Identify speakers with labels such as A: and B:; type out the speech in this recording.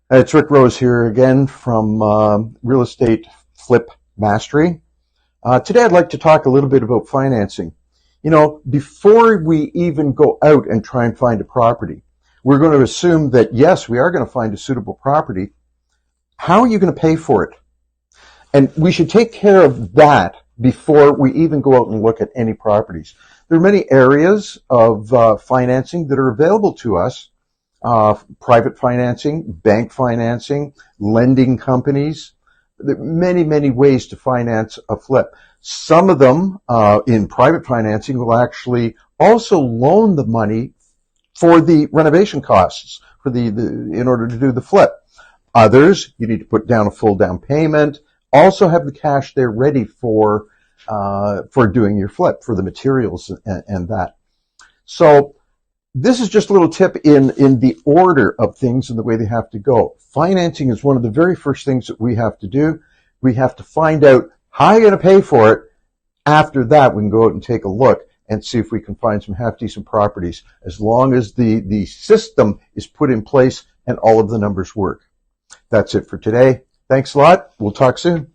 A: It's Rick Rose here again from Real Estate Flip Mastery. Today I'd like to talk a little bit about financing. You know, before we even go out and try and find a property, we're going to assume that yes, we are going to find a suitable property. How are you going to pay for it? And we should take care of that before we even go out and look at any properties. There are many areas of financing that are available to us. Private financing, bank financing, lending companies. There are many, many ways to finance a flip. Some of them in private financing will actually also loan the money for the renovation costs for in order to do the flip. Others, you need to put down a full down payment. Also have the cash there ready for doing your flip, for the materials and that. So this is just a little tip in the order of things and the way they have to go. Financing is one of the very first things that we have to do. We have to find out how you're going to pay for it. After that, we can go out and take a look and see if we can find some half-decent properties, as long as the system is put in place and all of the numbers work. That's it for today. Thanks a lot. We'll talk soon.